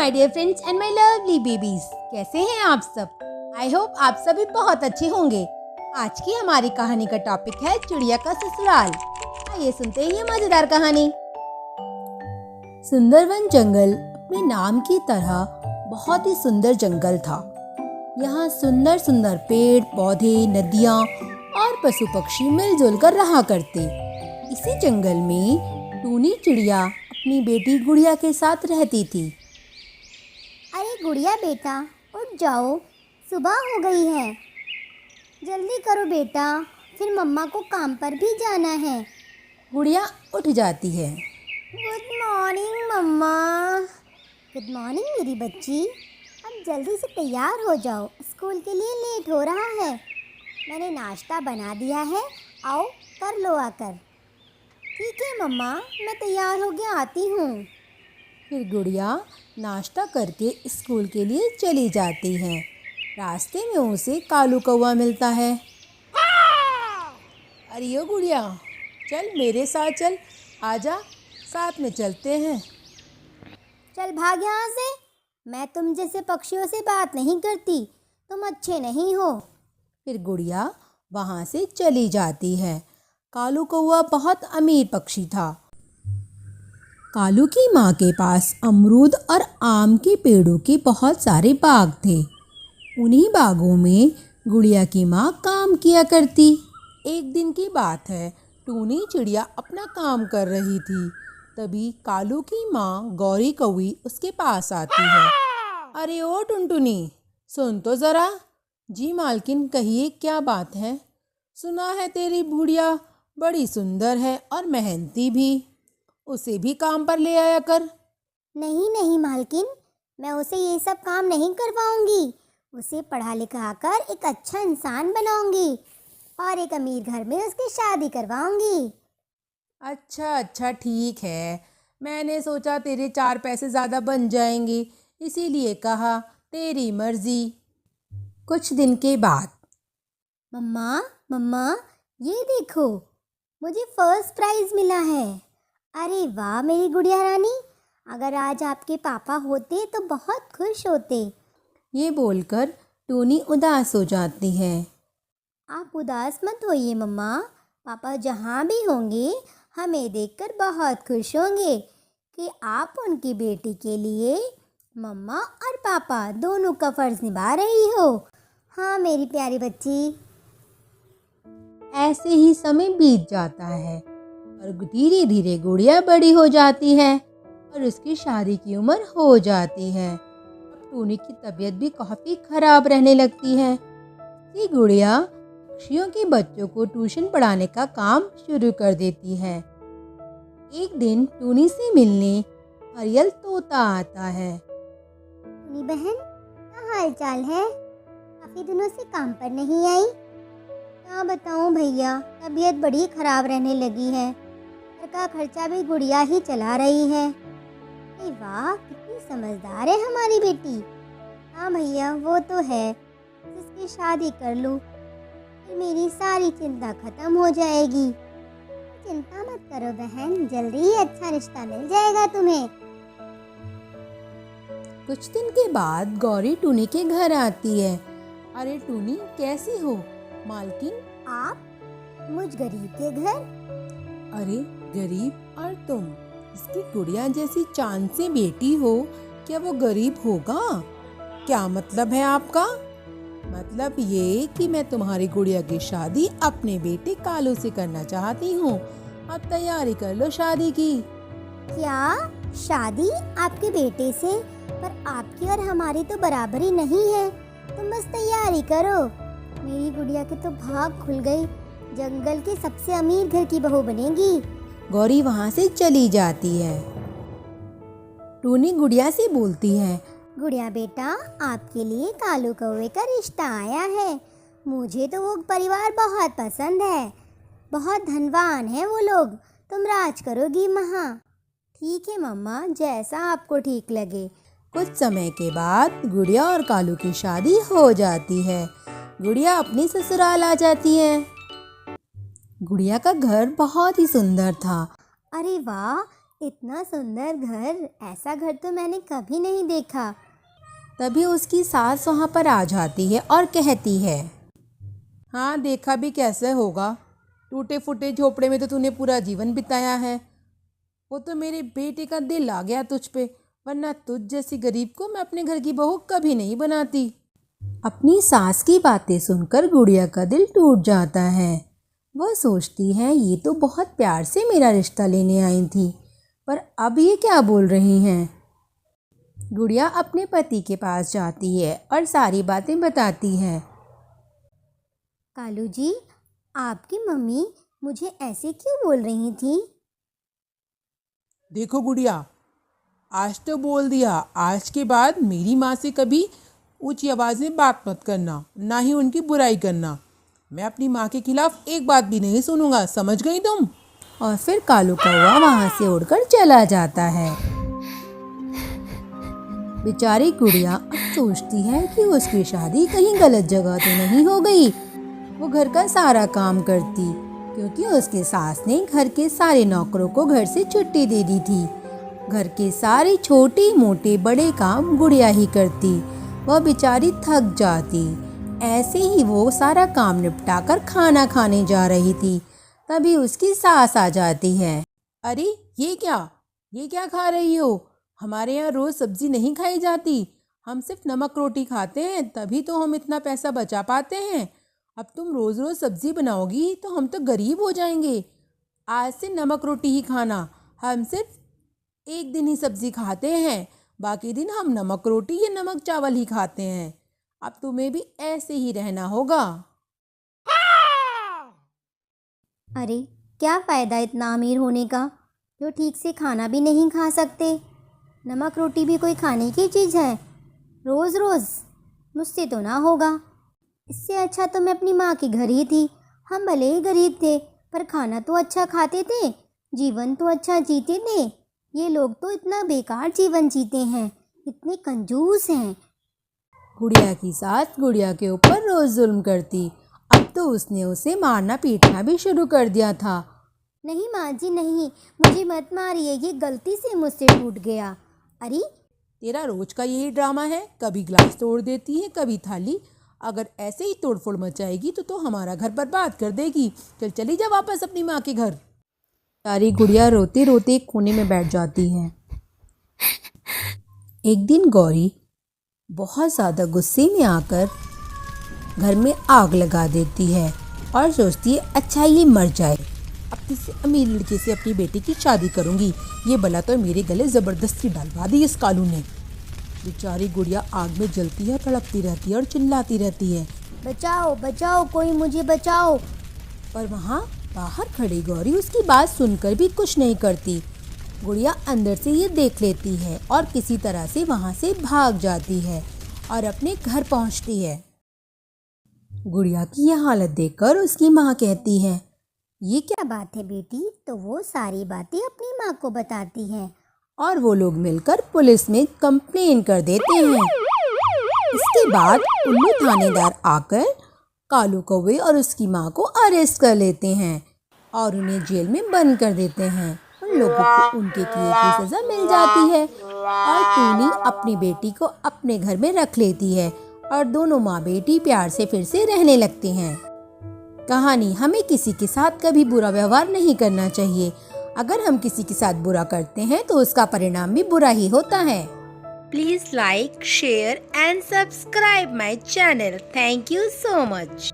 My dear friends and my lovely babies, कैसे हैं आप सब। आई होप आप सभी बहुत अच्छे होंगे। आज की हमारी कहानी का टॉपिक है चिड़िया का ससुराल। आइए सुनते हैं ये मजेदार कहानी। सुंदरवन जंगल अपने नाम की तरह बहुत ही सुंदर जंगल था। यहाँ सुंदर सुंदर पेड़ पौधे, नदियाँ और पशु पक्षी मिलजुल कर रहा करते। इसी जंगल में टूनी चिड़िया अपनी बेटी गुड़िया के साथ रहती थी। अरे गुड़िया बेटा, उठ जाओ, सुबह हो गई है। जल्दी करो बेटा, फिर मम्मा को काम पर भी जाना है। गुड़िया उठ जाती है। गुड मॉर्निंग मम्मा। गुड मॉर्निंग मेरी बच्ची। अब जल्दी से तैयार हो जाओ, स्कूल के लिए लेट हो रहा है। मैंने नाश्ता बना दिया है, आओ कर लो आकर। ठीक है मम्मा, मैं तैयार हो गया आती हूँ। फिर गुड़िया नाश्ता करके स्कूल के लिए चली जाती है। रास्ते में उसे कालू कौवा मिलता है। अरे ओ गुड़िया, चल मेरे साथ चल, आजा साथ में चलते हैं। चल भाग यहाँ से, मैं तुम जैसे पक्षियों से बात नहीं करती, तुम अच्छे नहीं हो। फिर गुड़िया वहाँ से चली जाती है। कालू कौवा बहुत अमीर पक्षी था। कालू की माँ के पास अमरूद और आम के पेड़ों के बहुत सारे बाग थे। उन्हीं बागों में गुड़िया की माँ काम किया करती। एक दिन की बात है, टूनी चिड़िया अपना काम कर रही थी। तभी कालू की माँ गौरी कौवी उसके पास आती है। अरे ओ टुनटुनी, सुन तो ज़रा। जी मालकिन, कहिए क्या बात है। सुना है तेरी बुढ़िया बड़ी सुंदर है और मेहनती भी, उसे भी काम पर ले आया कर। नहीं नहीं मालकिन, मैं उसे ये सब काम नहीं करवाऊंगी। उसे पढ़ा लिखा कर एक अच्छा इंसान बनाऊंगी और एक अमीर घर में उसकी शादी करवाऊंगी। अच्छा ठीक है। मैंने सोचा तेरे 4 पैसे ज़्यादा बन जाएंगे, इसीलिए कहा, तेरी मर्जी। कुछ दिन के बाद। मम्मा मम्मा, ये देखो, मुझे फर्स्ट प्राइज़ मिला है। अरे वाह मेरी गुड़िया रानी, अगर आज आपके पापा होते तो बहुत खुश होते। ये बोलकर टूनी उदास हो जाती है। आप उदास मत होइए मम्मा, पापा जहाँ भी होंगे हमें देखकर बहुत खुश होंगे कि आप उनकी बेटी के लिए मम्मा और पापा दोनों का फ़र्ज़ निभा रही हो। हाँ मेरी प्यारी बच्ची। ऐसे ही समय बीत जाता है और धीरे धीरे गुड़िया बड़ी हो जाती है और उसकी शादी की उम्र हो जाती है। अब टूनी की तबीयत भी काफ़ी खराब रहने लगती है। ये गुड़िया पक्षियों के बच्चों को ट्यूशन पढ़ाने का काम शुरू कर देती है। एक दिन टूनी से मिलने हरियल तोता आता है। टूनी बहन, क्या हाल चाल है? काफ़ी दिनों से काम पर नहीं आई। क्या बताऊँ भैया, तबीयत बड़ी ख़राब रहने लगी है। घर का खर्चा भी गुड़िया ही चला रही है। अरे वाह, कितनी समझदार है हमारी बेटी। हाँ भैया, वो तो है, जिसकी शादी कर लूँ फिर मेरी सारी चिंता खत्म हो जाएगी। चिंता मत करो बहन, जल्दी ही अच्छा रिश्ता मिल जाएगा तुम्हें। कुछ दिन के बाद गौरी टूनी के घर आती है। अरे टूनी, कैसी हो? मालकिन, आप मुझ गरीब के घर? अरे गरीब और तुम इसकी गुड़िया जैसी चांद से बेटी हो, क्या वो गरीब होगा? क्या मतलब है आपका? मतलब ये कि मैं तुम्हारी गुड़िया की शादी अपने बेटे कालू से करना चाहती हूँ। अब तैयारी कर लो शादी की। क्या शादी आपके बेटे से? पर आपकी और हमारी तो बराबरी नहीं है, तुम बस तैयारी करो। मेरी गुड़िया के तो भाग खुल गई, जंगल के सबसे अमीर घर की बहू बनेगी। गौरी वहाँ से चली जाती है। टूनी गुड़िया से बोलती है, गुड़िया बेटा, आपके लिए कालू कौवे का रिश्ता आया है। मुझे तो वो परिवार बहुत पसंद है, बहुत धनवान है वो लोग, तुम राज करोगी वहाँ। ठीक है मम्मा, जैसा आपको ठीक लगे। कुछ समय के बाद गुड़िया और कालू की शादी हो जाती है। गुड़िया अपनी ससुराल आ जाती है। गुड़िया का घर बहुत ही सुंदर था। अरे वाह, इतना सुंदर घर, ऐसा घर तो मैंने कभी नहीं देखा। तभी उसकी सास वहाँ पर आ जाती है और कहती है, हाँ देखा भी कैसे होगा, टूटे फूटे झोपड़े में तो तूने पूरा जीवन बिताया है। वो तो मेरे बेटे का दिल आ गया तुझ पे, वरना तुझ जैसी गरीब को मैं अपने घर की बहू कभी नहीं बनाती। अपनी सास की बातें सुनकर गुड़िया का दिल टूट जाता है। वह सोचती है ये तो बहुत प्यार से मेरा रिश्ता लेने आई थी, पर अब ये क्या बोल रही हैं। गुड़िया अपने पति के पास जाती है और सारी बातें बताती है। कालू जी, आपकी मम्मी मुझे ऐसे क्यों बोल रही थी? देखो गुड़िया, आज तो बोल दिया, आज के बाद मेरी माँ से कभी ऊंची आवाज़ में बात मत करना, ना ही उनकी बुराई करना। मैं अपनी माँ के खिलाफ एक बात भी नहीं सुनूंगा, समझ गई तुम? और फिर कालू कौवा वहाँ से उड़कर चला जाता है। बेचारी गुड़िया अब सोचती है कि उसकी शादी कहीं गलत जगह तो नहीं हो गई। वो घर का सारा काम करती, क्योंकि उसके सास ने घर के सारे नौकरों को घर से छुट्टी दे दी थी। घर के सारे छोटे मोटे बड़े काम गुड़िया ही करती। वह बेचारी थक जाती। ऐसे ही वो सारा काम निपटाकर खाना खाने जा रही थी, तभी उसकी सास आ जाती है। अरे ये क्या खा रही हो? हमारे यहाँ रोज़ सब्जी नहीं खाई जाती, हम सिर्फ नमक रोटी खाते हैं, तभी तो हम इतना पैसा बचा पाते हैं। अब तुम रोज़ रोज़ सब्जी बनाओगी तो हम तो गरीब हो जाएंगे। आज से नमक रोटी ही खाना, हम सिर्फ एक दिन ही सब्जी खाते हैं, बाकी दिन हम नमक रोटी या नमक चावल ही खाते हैं। अब तुम्हें भी ऐसे ही रहना होगा। अरे क्या फ़ायदा इतना अमीर होने का, जो ठीक से खाना भी नहीं खा सकते। नमक रोटी भी कोई खाने की चीज़ है? रोज़ रोज़ मुझसे तो ना होगा। इससे अच्छा तो मैं अपनी माँ के घर ही थी। हम भले ही गरीब थे, पर खाना तो अच्छा खाते थे, जीवन तो अच्छा जीते थे। ये लोग तो इतना बेकार जीवन जीते हैं, इतने कंजूस हैं। गुड़िया की सास गुड़िया के ऊपर रोज जुल्म करती। अब तो उसने उसे मारना पीटना भी शुरू कर दिया था। नहीं माँ जी नहीं, मुझे मत मारिए, ये गलती से मुझसे टूट गया। अरे तेरा रोज का यही ड्रामा है, कभी ग्लास तोड़ देती है, कभी थाली। अगर ऐसे ही तोड़फोड़ मचाएगी तो हमारा घर बर्बाद कर देगी। चली जा वापस अपनी माँ के घर। सारी गुड़िया रोते रोते एक कोने में बैठ जाती है। एक दिन गौरी बहुत ज़्यादा गुस्से में आकर घर में आग लगा देती है और सोचती है अच्छा ये मर जाए, अब किसी अमीर लड़के से अपनी बेटी की शादी करूंगी। ये बला तो मेरे गले ज़बरदस्ती डालवा दी इस कालू ने। बेचारी गुड़िया आग में जलती है, तड़पती रहती है और चिल्लाती रहती है, बचाओ बचाओ, कोई मुझे बचाओ। पर वहाँ बाहर खड़ी गौरी उसकी बात सुनकर भी कुछ नहीं करती। गुड़िया अंदर से ये देख लेती है और किसी तरह से वहाँ से भाग जाती है और अपने घर पहुँचती है। गुड़िया की यह हालत देखकर उसकी माँ कहती है, ये क्या? क्या बात है बेटी? तो वो सारी बातें अपनी माँ को बताती है और वो लोग मिलकर पुलिस में कंप्लेन कर देते हैं। इसके बाद उल्लू थानेदार आकर कालू कौवे और उसकी माँ को अरेस्ट कर लेते हैं और उन्हें जेल में बंद कर देते हैं। उन लोगों को उनके किए की सज़ा मिल जाती है और टूनी अपनी बेटी को अपने घर में रख लेती है और दोनों माँ बेटी प्यार से फिर से रहने लगती हैं। कहानी, हमें किसी के साथ कभी बुरा व्यवहार नहीं करना चाहिए। अगर हम किसी के साथ बुरा करते हैं तो उसका परिणाम भी बुरा ही होता है। Please like, share and subscribe my channel. Thank you so much.